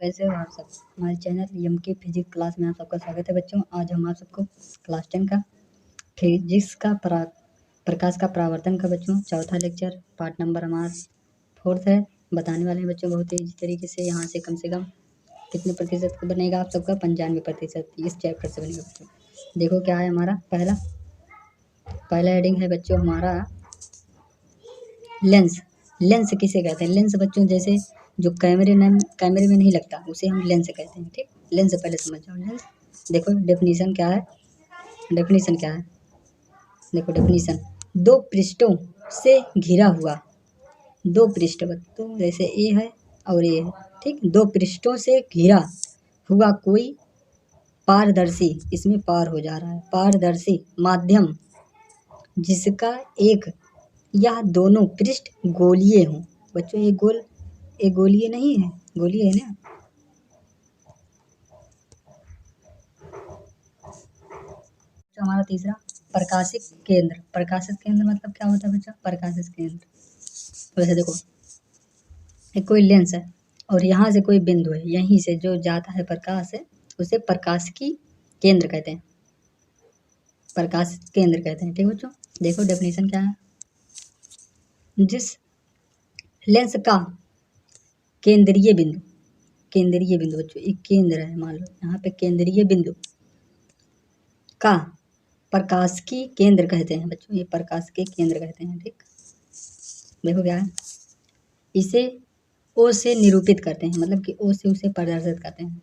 कैसे हो आप सब। हमारे चैनल एमके फिजिक्स क्लास में आप सबका स्वागत है बच्चों। आज हम आप सबको क्लास 10 का फिजिक्स का प्रकाश का परावर्तन का बच्चों चौथा लेक्चर पार्ट नंबर हमारा 4 है बताने वाले हैं बच्चों। बहुत ही तरीके से यहाँ से कम कितने प्रतिशत बनेगा आप सबका 95% इस चैप्टर से बनेगा बच्चों। देखो क्या है हमारा पहला हेडिंग है बच्चों हमारा लेंस। लेंस किसे कहते हैं? लेंस बच्चों जैसे जो कैमरे में नहीं लगता उसे हम लेंस कहते हैं। ठीक, लेंस पहले समझ जाओ। लेंस देखो डेफिनेशन क्या है। देखो डेफिनेशन, दो पृष्ठों से घिरा हुआ, दो पृष्ठ बच्चों जैसे ए है और ए है, ठीक, दो पृष्ठों से घिरा हुआ कोई पारदर्शी, इसमें पार हो जा रहा है, पारदर्शी माध्यम जिसका एक यह दोनों पृष्ठ गोलीय हों। बच्चों ये गोलीय नहीं है, गोलीय है ना। तो हमारा तीसरा प्रकाशिक केंद्र। प्रकाशित केंद्र मतलब क्या होता है बच्चा? प्रकाशित केंद्र वैसे देखो एक कोई लेंस है और यहाँ से कोई बिंदु है, यहीं से जो जाता है प्रकाश है उसे प्रकाशिकी केंद्र कहते हैं, प्रकाशित केंद्र कहते हैं। ठीक बच्चों, देखो डेफिनेशन क्या है। जिस लेंस का केंद्रीय बिंदु बच्चों एक केंद्र है, मान लो यहाँ पे केंद्रीय बिंदु का प्रकाशिकी केंद्र कहते हैं बच्चों, ये प्रकाशिकी केंद्र कहते हैं। ठीक, देखो क्या है, इसे ओ से निरूपित करते हैं, मतलब कि ओ से उसे प्रदर्शित करते हैं।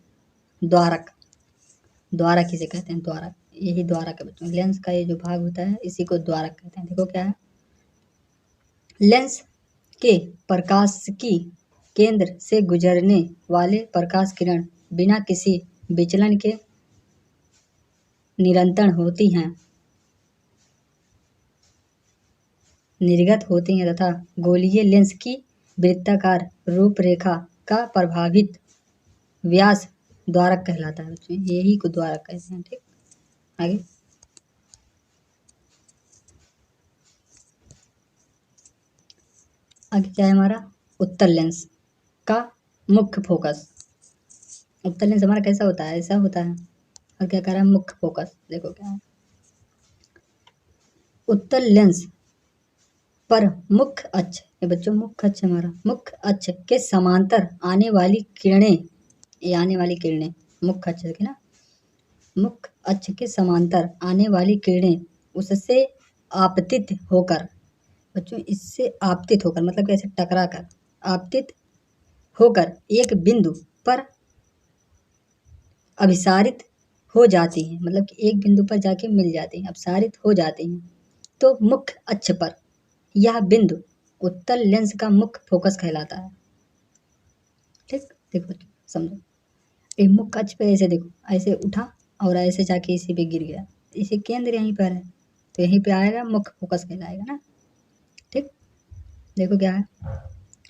द्वारक इसे कहते हैं, द्वारक, यही द्वारक है बच्चों। लेंस का ये जो भाग होता है इसी को द्वारक कहते हैं। देखो क्या है, लेंस के प्रकाशिकी केंद्र से गुजरने वाले प्रकाश किरण बिना किसी विचलन के निरंतर निर्गत होती हैं तथा गोलीय लेंस की वृत्ताकार रूपरेखा का प्रभावित व्यास द्वारक कहलाता है बच्चों, यही को द्वारक कहते हैं। ठीक, आगे क्या है हमारा उत्तल लेंस का मुख्य फोकस। उत्तल लेंस हमारा कैसा होता है? ऐसा होता है। और क्या कह रहा है? मुख्य फोकस। देखो क्या है, उत्तल लेंस पर मुख्य अक्ष, ये बच्चों मुख्य अक्ष हमारा, मुख्य अक्ष के समांतर आने वाली किरणें, ये आने वाली किरणें मुख्य अक्ष की ना, मुख्य अक्ष के समांतर आने वाली किरणें उससे आपतित होकर बच्चों, इससे आपतित होकर मतलब कैसे? टकरा कर, आपतित होकर एक बिंदु पर अभिसारित हो जाती हैं, मतलब कि एक बिंदु पर जाके मिल जाती हैं, अपसारित हो जाती हैं। तो मुख्य अक्ष पर यह बिंदु उत्तल लेंस का मुख्य फोकस कहलाता है। ठीक, देखो समझो, ये मुख्य अक्ष पे ऐसे देखो, ऐसे उठा और ऐसे जाके इसी पे गिर गया, इसी केंद्र यहीं पर है तो यहीं पे आएगा, मुख्य फोकस कहलाएगा ना। ठीक, देखो क्या है,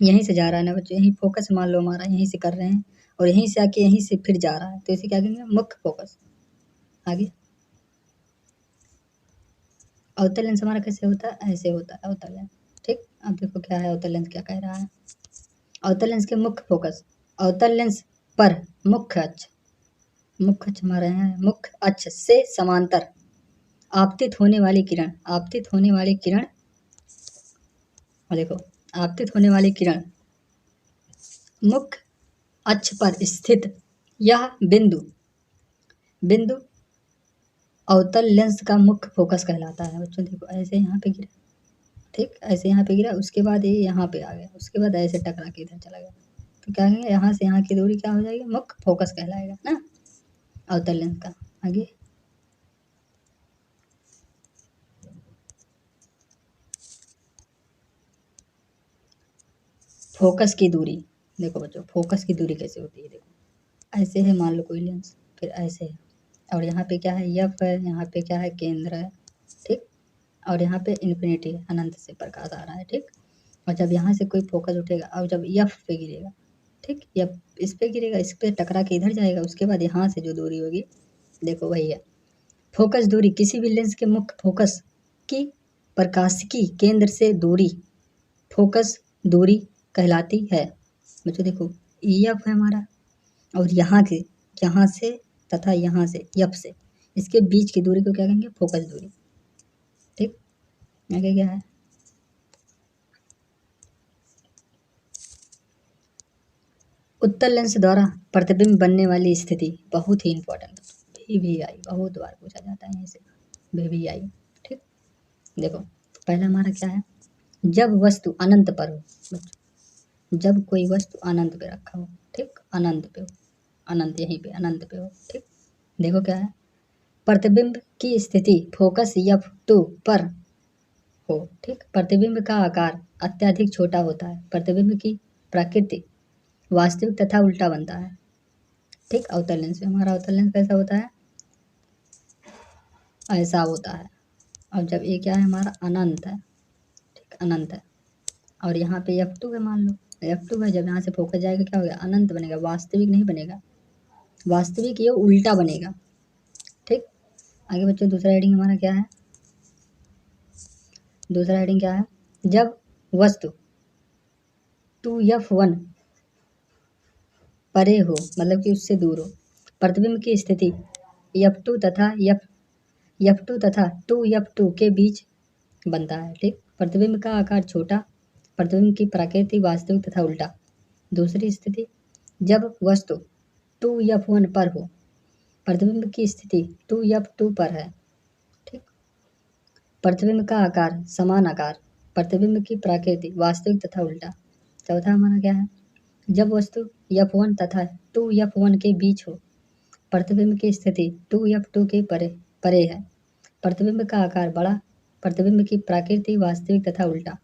यहीं से जा रहा है ना बच्चों, यहीं फोकस मान लो हमारा, यहीं से कर रहे हैं और यहीं से आके यहीं से फिर जा रहा है, तो इसे क्या कहेंगे? मुख्य फोकस। आगे अवतल लेंस हमारा कैसे होता है? ऐसे होता है अवतल लेंस। ठीक, अब देखो क्या है अवतल लेंस क्या कह रहा है। अवतल लेंस के मुख्य फोकस, अवतल लेंस पर मुख्य अक्ष हमारे यहाँ मुख्य अक्ष से समांतर आपतित होने वाली किरण, और देखो आपतित होने वाली किरण मुख्य अक्ष पर स्थित यह बिंदु अवतल लेंस का मुख्य फोकस कहलाता है बच्चों। देखो ऐसे यहाँ पे गिरा, ठीक, ऐसे यहाँ पे गिरा, उसके बाद ये यहाँ पे आ गया, उसके बाद ऐसे टकरा के इधर चला गया, तो क्या कहेंगे? यहाँ से यहाँ की दूरी क्या हो जाएगी? मुख्य फोकस कहलाएगा ना अवतल लेंस का। आगे फोकस की दूरी, देखो बच्चों फोकस की दूरी कैसे होती है। देखो ऐसे है, मान लो कोई लेंस, फिर ऐसे है और यहाँ पे क्या है? एफ है, यहाँ पे क्या है? केंद्र है। ठीक, और यहाँ पे इन्फिनिटी है, अनंत से प्रकाश आ रहा है। ठीक, और जब यहाँ से कोई फोकस उठेगा और जब एफ पे गिरेगा, ठीक, एफ इस पे गिरेगा, इस पे टकरा के इधर जाएगा, उसके बाद यहाँ से जो दूरी होगी देखो वही है फोकस दूरी। किसी भी लेंस के मुख्य फोकस की प्रकाशिकी केंद्र से दूरी फोकस दूरी कहलाती है बच्चों। देखो एफ है हमारा, और यहाँ से तथा यहाँ से यप से इसके बीच की दूरी को क्या कहेंगे? फोकस दूरी। ठीक, आगे क्या है? उत्तल लेंस द्वारा प्रतिबिंब बनने वाली स्थिति बहुत ही इंपॉर्टेंट है। VVI बहुत बार पूछा जाता है इसे, VVI। ठीक, देखो पहला हमारा क्या है? जब वस्तु अनंत पर हो बच्चों, जब कोई वस्तु अनंत पे रखा हो, ठीक, अनंत पे हो, अनंत यहीं पे अनंत पे हो। ठीक, देखो क्या है? प्रतिबिंब की स्थिति फोकस F2 पर हो। ठीक, प्रतिबिंब का आकार अत्यधिक छोटा होता है। प्रतिबिंब की प्रकृति वास्तविक तथा उल्टा बनता है। ठीक, अवतल लेंस में हमारा अवतल लेंस कैसा होता है? ऐसा होता है। और जब ये क्या है हमारा? अनंत है। ठीक, अनंत है। और यहाँ पे F2 है, मान लो F2 है, जब यहाँ से फोकस जाएगा क्या होगा? अनंत बनेगा, वास्तविक नहीं बनेगा। वास्तविक ये उल्टा बनेगा। ठीक, आगे बच्चों दूसरा हेडिंग हमारा क्या है? दूसरा हेडिंग क्या है? जब वस्तु 2F1 परे हो, मतलब कि उससे दूर हो, प्रतिबिंब की स्थिति F2 तथा 2F2 के बीच बनता है। ठीक, प्रतिबिंब का आकार छोटा, प्रतिबिंब की प्रकृति वास्तविक तथा उल्टा। दूसरी स्थिति, जब वस्तु 2F1 पर हो, प्रतिबिंब की स्थिति 2F2 पर है। ठीक, प्रतिबिंब का आकार समान आकार, प्रतिबिंब की प्रकृति वास्तविक तथा उल्टा। चौथा हमारा क्या है? जब वस्तु F1 तथा 2F1 के बीच हो, प्रतिबिंब की स्थिति 2F2 के परे है, प्रतिबिंब का आकार बड़ा, प्रतिबिंब की प्रकृति वास्तविक तथा उल्टा।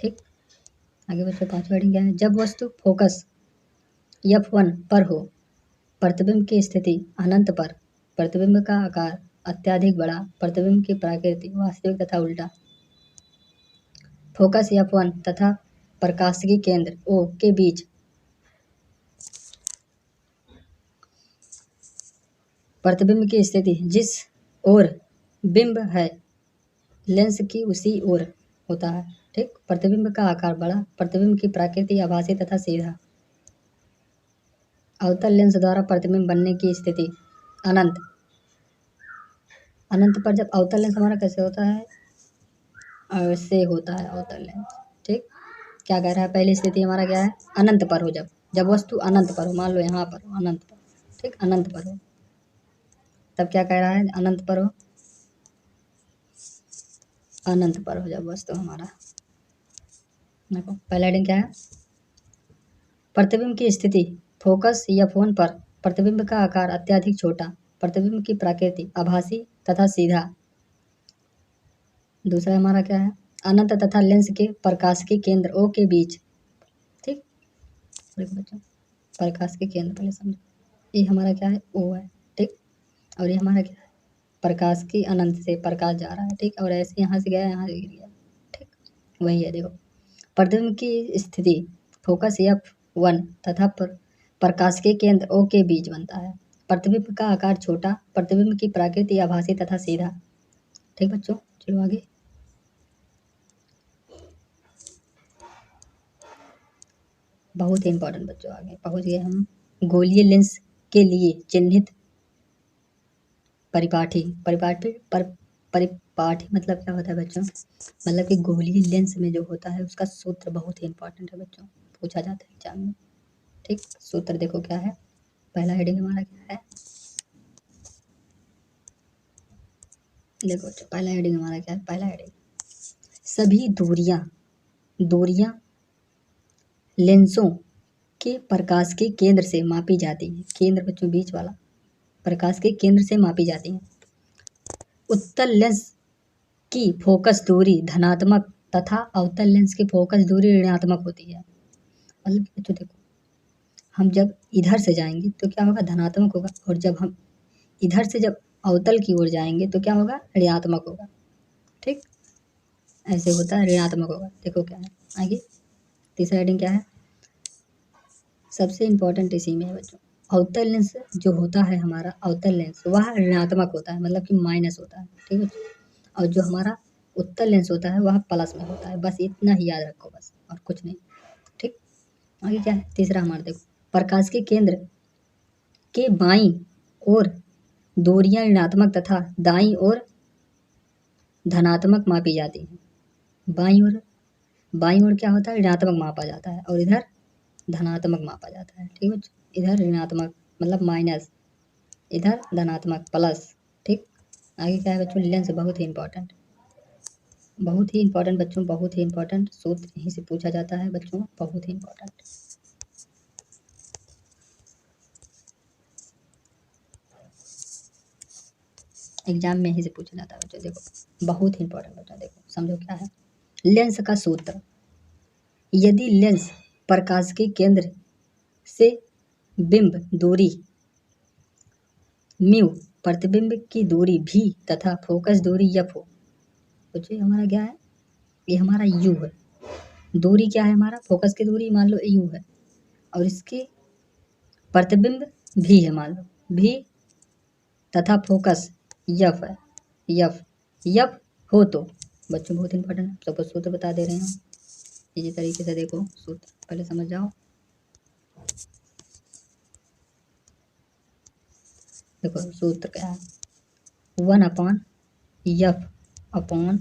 ठीक, आगे बच्चों पांचवा हेडिंग क्या है? जब वस्तु फोकस F1 पर हो, प्रतिबिंब की स्थिति अनंत पर, प्रतिबिंब का आकार अत्यधिक बड़ा, प्रतिबिंब की प्रकृति वास्तविक तथा उल्टा। फोकस F1 तथा प्रकाशिकी केंद्र O के बीच प्रतिबिंब की स्थिति जिस ओर बिंब है लेंस की उसी ओर होता है। ठीक, प्रतिबिंब का आकार बड़ा, प्रतिबिंब की प्रकृति आभासी तथा सीधा। अवतल लेंस द्वारा प्रतिबिंब बनने की स्थिति अनंत। अनंत पर जब अवतल लेंस हमारा कैसे होता है? ऐसे होता है अवतल लेंस। ठीक, क्या कह रहा है? पहली स्थिति हमारा क्या है? अनंत पर हो, जब वस्तु अनंत पर हो, मान लो यहाँ पर हो, अनंत पर। ठीक, अनंत पर हो, तब क्या कह रहा है? अनंत पर हो, अनंत पर हो जब वस्तु हमारा। देखो पहला हेडिंग क्या है? प्रतिबिंब की स्थिति फोकस F1 पर, प्रतिबिंब का आकार अत्यधिक छोटा, प्रतिबिंब की प्रकृति आभासी तथा सीधा। दूसरा हमारा क्या है? अनंत तथा लेंस के प्रकाशिकी केंद्र O के बीच। ठीक, देखो बच्चों प्रकाश के केंद्र पहले समझो, ये हमारा क्या है? O है। ठीक, और ये हमारा क्या है? प्रकाश की अनंत से प्रकाश जा रहा है। ठीक, और ऐसे यहाँ से गया, यहाँ से गिर गया। ठीक, वही है। देखो प्रतिबिंब की स्थिति फोकस F1 तथा प्रकाश के केंद्र O के बीच बनता है। प्रतिबिंब का आकार छोटा, प्रतिबिंब की प्रकृति आभासी तथा सीधा। ठीक बच्चों, चलो आगे। बहुत ही इंपॉर्टेंट बच्चों, आगे पहुंच गए हम। गोलीय लेंस के लिए चिन्हित परिपाठी। परिपाठी मतलब क्या होता है बच्चों? मतलब कि गोलीय लेंस में जो होता है उसका सूत्र बहुत ही इंपॉर्टेंट है बच्चों, पूछा जाता है एग्जाम में। ठीक, सूत्र देखो क्या है? पहला हेडिंग हमारा क्या है? देखो बच्चों पहला हेडिंग हमारा क्या है? पहला हेडिंग, सभी दूरियां लेंसों के प्रकाश के केंद्र से मापी जाती है। केंद्र बच्चों बीच वाला, प्रकाश के केंद्र से मापी जाती है। उत्तल लेंस की फोकस दूरी धनात्मक तथा अवतल लेंस की फोकस दूरी ऋणात्मक होती है। मतलब बच्चों देखो, हम जब इधर से जाएंगे तो क्या होगा? धनात्मक होगा, और जब हम इधर से जब अवतल की ओर जाएंगे तो क्या होगा? ऋणात्मक होगा। ठीक, ऐसे होता है, ऋणात्मक होगा। देखो क्या है आगे, तीसरा हेडिंग क्या है? सबसे इम्पोर्टेंट इसी में है बच्चों, अवतल लेंस जो होता है हमारा, अवतल लेंस वह ऋणात्मक होता है, मतलब कि माइनस होता है। ठीक है, और जो हमारा उत्तल लेंस होता है वह प्लस में होता है। बस इतना ही याद रखो, बस और कुछ नहीं। ठीक, आगे क्या है? तीसरा हमारा देखो, प्रकाश के केंद्र के बाईं ओर दूरियां ऋणात्मक तथा दाईं ओर धनात्मक मापी जाती हैं। बाईं ओर क्या होता है, ऋणात्मक मापा जाता है और इधर धनात्मक मापा जाता है। ठीक है, इधर ऋणात्मक मतलब माइनस, इधर धनात्मक प्लस। ठीक, आगे क्या है बच्चों, लेंस बहुत ही इंपॉर्टेंट, बहुत ही इंपॉर्टेंट बच्चों, बहुत ही इंपॉर्टेंट सूत्र यहीं से पूछा जाता है बच्चों, बहुत ही इंपॉर्टेंट। एग्जाम में यहीं से पूछा जाता है बच्चों, देखो बहुत ही इंपॉर्टेंट बच्चों, देखो समझो क्या है लेंस का सूत्र। यदि लेंस प्रकाश के केंद्र से बिंब दूरी म्यू, प्रतिबिंब की दूरी भी तथा फोकस दूरी एफ हो। बच्चों हमारा क्या है, ये हमारा यू है, दूरी क्या है हमारा, फोकस की दूरी मान लो यू है, और इसकी प्रतिबिंब भी है मान लो भी, तथा फोकस यफ है, यफ हो तो बच्चों बहुत इंपॉर्टेंट है, सबको सूत्र बता दे रहे हैं हम। इसी तरीके से देखो सूत्र पहले समझ जाओ। देखो सूत्र क्या है, 1/f अपॉन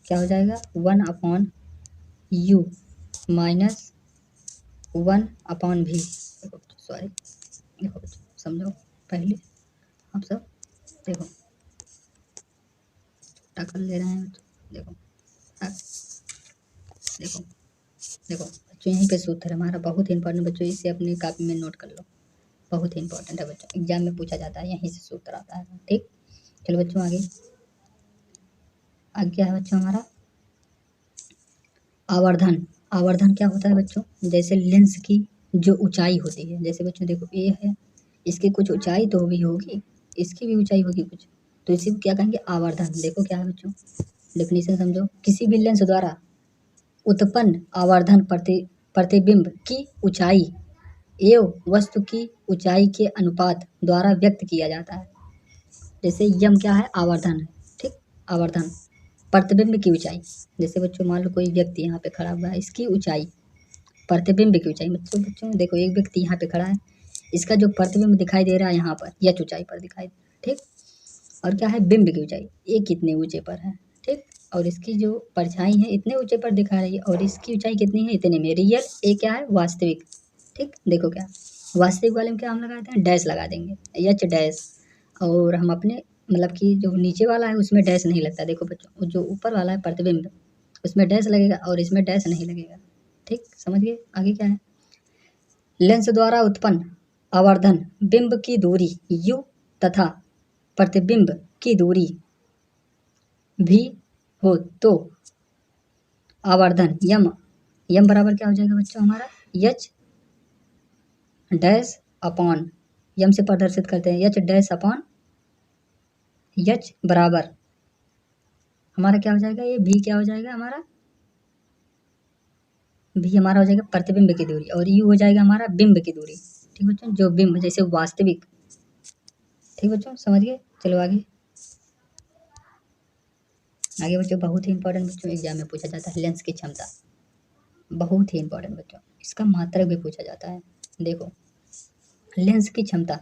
क्या हो जाएगा, 1/u माइनस 1/v। देखो सॉरी, देखो समझो पहले आप सब, देखो छोटा कर ले रहे हैं, देखो देखो देखो बच्चों यहीं पे सूत्र है हमारा, बहुत ही इंपॉर्टेंट बच्चों, इसे अपनी कॉपी में नोट कर लो, बहुत ही इंपॉर्टेंट है बच्चों, एग्जाम में पूछा जाता है, यहीं से सूत्र आता है। ठीक, चलो बच्चों आगे क्या है बच्चों हमारा आवर्धन। आवर्धन क्या होता है बच्चों, जैसे लेंस की जो ऊंचाई होती है, जैसे बच्चों देखो ये है, इसकी कुछ ऊंचाई तो भी होगी, इसकी भी ऊंचाई होगी कुछ, तो इसी को क्या कहेंगे आवर्धन। देखो क्या है बच्चों, डेफिनेशन समझो, किसी भी लेंस द्वारा उत्पन्न आवर्धन प्रतिबिंब की ऊंचाई एवं वस्तु की ऊंचाई के अनुपात द्वारा व्यक्त किया जाता है। जैसे यम क्या है, आवर्धन है। ठीक, आवर्धन प्रतिबिंब की ऊंचाई, जैसे बच्चों मान लो कोई व्यक्ति यहाँ पे खड़ा हुआ है, इसकी ऊंचाई प्रतिबिंब की ऊंचाई, बच्चों बच्चों देखो एक व्यक्ति यहाँ पे खड़ा है, इसका जो प्रतिबिंब दिखाई दे रहा है यहाँ पर यह ऊंचाई पर दिखाई, ठीक, और क्या है बिंब की ऊंचाई, ये कितने ऊंचे पर है। ठीक, और इसकी जो परछाई है इतने ऊंचे पर दिखा रही है, और इसकी ऊंचाई कितनी है, इतने में, रियल ए क्या है, वास्तविक। ठीक, देखो क्या वास्तविक वाले में क्या हम लगाते हैं, डैश लगा देंगे, एच डैश, और हम अपने मतलब कि जो नीचे वाला है उसमें डैश नहीं लगता। देखो बच्चों जो ऊपर वाला है प्रतिबिंब उसमें डैश लगेगा और इसमें डैश नहीं लगेगा। ठीक, समझ गए, आगे क्या है, लेंस द्वारा उत्पन्न आवर्धन बिंब की दूरी u तथा प्रतिबिंब की दूरी भी हो तो आवर्धन यम बराबर क्या हो जाएगा बच्चों हमारा, एच डैश अपॉन, यम से प्रदर्शित करते हैं, एच डैश अपॉन एच बराबर हमारा क्या हो जाएगा, ये भी क्या हो जाएगा हमारा, भी हमारा हो जाएगा प्रतिबिंब की दूरी, और यू हो जाएगा हमारा बिंब की दूरी। ठीक बच्चों, जो बिंब जैसे वास्तविक। ठीक बच्चों समझ गए, चलो आगे बच्चों बहुत ही इंपॉर्टेंट बच्चों, एग्जाम में पूछा जाता है लेंस की क्षमता, बहुत ही इंपॉर्टेंट बच्चों, इसका मात्रक भी पूछा जाता है। देखो लेंस की क्षमता,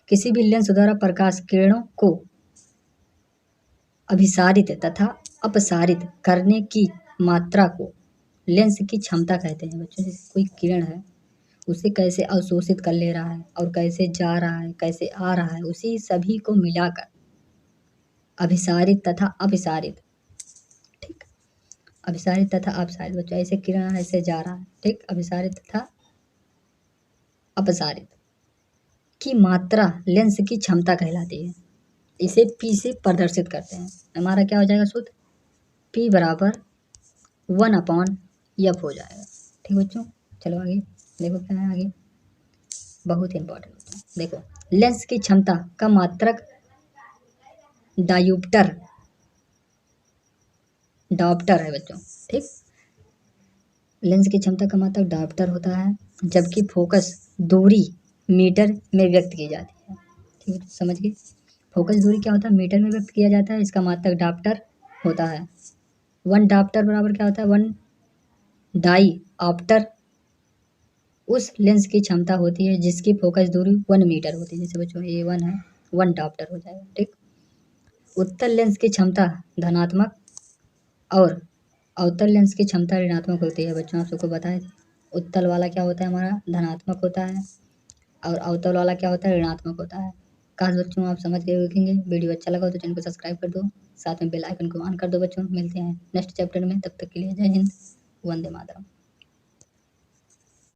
किसी भी लेंस द्वारा प्रकाश किरणों को अभिसारित तथा अपसारित करने की मात्रा को लेंस की क्षमता कहते हैं बच्चों। जैसे कोई किरण है उसे कैसे अवशोषित कर ले रहा है और कैसे जा रहा है कैसे आ रहा है, उसी सभी को मिलाकर अभिसारित तथा अपसारित, ठीक, अभिसारित तथा अपसारित बच्चों, ऐसे किरण ऐसे जा रहा है, ठीक, अभिसारित तथा अपसारित की मात्रा लेंस की क्षमता कहलाती है। इसे P से प्रदर्शित करते हैं, हमारा क्या हो जाएगा सूत्र, P बराबर 1/f हो जाएगा। ठीक बच्चों, चलो आगे देखो क्या है आगे, बहुत इंपॉर्टेंट बच्चों, देखो लेंस की क्षमता का मात्रक डायोप्टर है बच्चों। ठीक, लेंस की क्षमता का मात्रक डायोप्टर होता है, जबकि फोकस दूरी मीटर में व्यक्त की जाती है। ठीक है, समझ गए, फोकस दूरी क्या होता है, मीटर में व्यक्त किया जाता है, इसका मात्रक डायोप्टर होता है। 1 डायोप्टर बराबर क्या होता है, 1 डाई ऑप्टर उस लेंस की क्षमता होती है जिसकी फोकस दूरी 1 मीटर होती है। जैसे बच्चों ये 1 है, 1 डाप्टर हो जाएगा, ठीक। उत्तल लेंस की क्षमता धनात्मक और अवतल लेंस की क्षमता ऋणात्मक होती है। बच्चों आप सबको बताए थे, उत्तल वाला क्या होता है हमारा, धनात्मक होता है, और अवतल वाला क्या होता है, ऋणात्मक होता है। काश बच्चों आप समझ गए होंगे। वीडियो अच्छा लगा हो तो चैनल को सब्सक्राइब कर दो, साथ में बेल आइकन को ऑन कर दो। बच्चों मिलते हैं नेक्स्ट चैप्टर में, तब तक के लिए जय हिंद, वंदे मातरम।